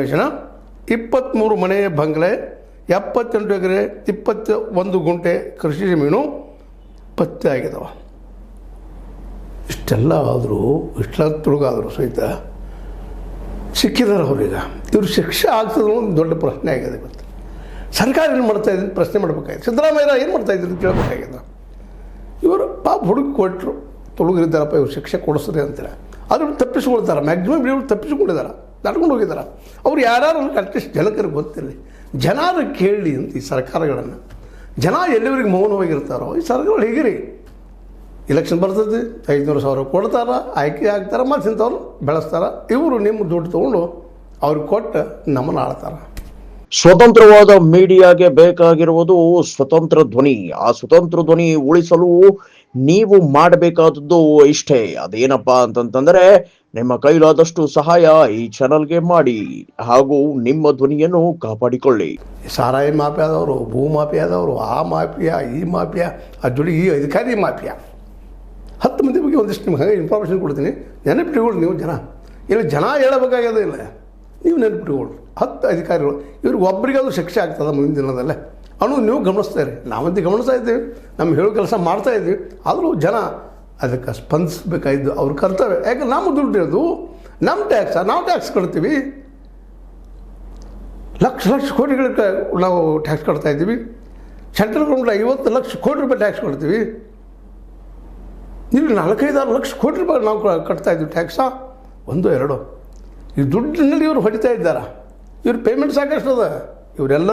23 ಮನೆ ಬಂಗ್ಲೆ, 78 ಎಕರೆ 21 ಗುಂಟೆ ಕೃಷಿ ಜಮೀನು ಪತ್ತೆ ಆಗಿದಾವ. ಇಷ್ಟೆಲ್ಲ ಆದರೂ ಇಷ್ಟೆಲ್ಲ ತುಳುಗಾದರೂ ಸಹಿತ ಸಿಕ್ಕಿದ್ದಾರೆ ಅವ್ರೀಗ. ಇವರು ಶಿಕ್ಷೆ ಆಗ್ತದೆ ಒಂದು ದೊಡ್ಡ ಪ್ರಶ್ನೆ ಆಗಿದೆ. ಇವತ್ತು ಸರ್ಕಾರ ಏನು ಮಾಡ್ತಾ ಇದ್ದೀನಿ ಪ್ರಶ್ನೆ ಮಾಡಬೇಕಾಗಿದೆ. ಸಿದ್ದರಾಮಯ್ಯ ಏನು ಮಾಡ್ತಾ ಇದ್ದೀನಿ ಕೇಳಬೇಕಾಗಿದೆ. ಇವರು ಪಾಪ ಹುಡುಕಿ ಕೊಟ್ಟರು, ತುಳುಗರಿದ್ದಾರಪ್ಪ ಇವ್ರು ಶಿಕ್ಷೆ ಕೊಡಿಸ್ರಿ ಅಂತೇಳಿ. ಆದರೂ ತಪ್ಪಿಸ್ಕೊಳ್ತಾರೆ, ಮ್ಯಾಕ್ಸಿಮಮ್ ಇವರು ತಪ್ಪಿಸ್ಕೊಂಡಿದ್ದಾರೆ, ನಡ್ಕೊಂಡು ಹೋಗಿದ್ದಾರೆ. ಅವ್ರು ಯಾರು ಅಟ್ಲೀಸ್ಟ್ ಜನಕರಿಗೆ ಗೊತ್ತಿರಲಿ, ಜನರು ಕೇಳಿ ಅಂತ ಈ ಸರ್ಕಾರಗಳನ್ನು. ಜನ ಎಲ್ಲಿವರೆಗೆ ಮೌನವಾಗಿರ್ತಾರೋ ಈ ಸರ್ಕಾರಗಳು ಹೇಗಿರಿ. ಎಲೆಕ್ಷನ್ ಬರ್ತದೆ, 500,000 ಕೊಡ್ತಾರೆ, ಆಯ್ಕೆ ಆಗ್ತಾರೆ, ಮತ್ತು ಇಂಥವ್ರು ಬೆಳೆಸ್ತಾರೆ. ಇವರು ನಿಮ್ಮ ದುಡ್ಡು ತೊಗೊಂಡು ಅವ್ರಿಗೆ ಕೊಟ್ಟು ನಮ್ಮನ್ನು ಆಳ್ತಾರೆ. ಸ್ವತಂತ್ರವಾದ ಮೀಡಿಯಾಗೆ ಬೇಕಾಗಿರುವುದು ಸ್ವತಂತ್ರ ಧ್ವನಿ. ಆ ಸ್ವತಂತ್ರ ಧ್ವನಿ ಉಳಿಸಲು ನೀವು ಮಾಡಬೇಕಾದದ್ದು ಇಷ್ಟೇ. ಅದೇನಪ್ಪಾ ಅಂತಂತಂದ್ರೆ ನಿಮ್ಮ ಕೈಲಾದಷ್ಟು ಸಹಾಯ ಈ ಚಾನಲ್ಗೆ ಮಾಡಿ ಹಾಗೂ ನಿಮ್ಮ ಧ್ವನಿಯನ್ನು ಕಾಪಾಡಿಕೊಳ್ಳಿ. ಸಾರಾಯಿ ಮಾಫಿಯಾದವರು, ಭೂ ಮಾಫಿಯಾದವರು, ಆ ಮಾಫಿಯಾ, ಈ ಮಾಫಿಯಾ, ಆ ಜೋಡಿ ಈ ಅಧಿಕಾರಿ ಮಾಫಿಯಾ, 10 ಮಂದಿ ಬಗ್ಗೆ ಒಂದಿಷ್ಟು ನಿಮ್ಗೆ ಹಾಗೆ ಇನ್ಫಾರ್ಮೇಷನ್ ಕೊಡ್ತೀನಿ. ನೆನಪಿಟ್ಕೊಳ್ಳಿ ನೀವು. ಜನ ಇಲ್ಲಿ ಜನ ಹೇಳಬೇಕಾಗ್ಯದ ಇಲ್ಲ, ನೀವು ನೆನಪಿಟ್ಕೊಳ್ಳಿ. 10 ಅಧಿಕಾರಿಗಳು ಇವ್ರಿಗೆ ಒಬ್ಬರಿಗಾದ್ರೂ ಶಿಕ್ಷೆ ಆಗ್ತದೆ ಮುಂದಿನ ದಿನದಲ್ಲೇ ಅನ್ನೋದು ನೀವು ಗಮನಿಸ್ತಾ ಇರಿ. ನಾವಂತೂ ಗಮನಿಸ್ತಾ ಇದ್ದೀವಿ, ನಮ್ಮ ಹೇಳೋ ಕೆಲಸ ಮಾಡ್ತಾ ಇದ್ವಿ. ಆದರೂ ಜನ ಅದಕ್ಕೆ ಸ್ಪಂದಿಸಬೇಕಾಗಿದ್ದು ಅವ್ರ ಕರ್ತವ್ಯ. ಯಾಕಂದ್ರೆ ನಮ್ಮ ದುಡ್ಡು ಇರೋದು ನಮ್ಮ ಟ್ಯಾಕ್ಸ, ನಾವು ಟ್ಯಾಕ್ಸ್ ಕಟ್ತೀವಿ. ಲಕ್ಷ ಕೋಟಿಗಳಿಗೆ ನಾವು ಟ್ಯಾಕ್ಸ್ ಕಟ್ತಾ ಇದ್ದೀವಿ. ಸೆಂಟ್ರಲ್ ಗೌರ್ಮೆಂಟ್ 50 ಲಕ್ಷ ಕೋಟಿ ರೂಪಾಯಿ ಟ್ಯಾಕ್ಸ್ ಕೊಡ್ತೀವಿ. ಇಲ್ಲಿ 4-5-6 ಲಕ್ಷ ಕೋಟಿ ರೂಪಾಯಿ ನಾವು ಕಟ್ತಾ ಇದ್ದೀವಿ ಟ್ಯಾಕ್ಸ. 1-2 ಈ ದುಡ್ಡಿನಲ್ಲಿ ಇವರು ಹೊಡಿತಾ ಇದ್ದಾರೆ. ಇವ್ರ ಪೇಮೆಂಟ್ ಸಾಕಷ್ಟು ಅದ. ಇವರೆಲ್ಲ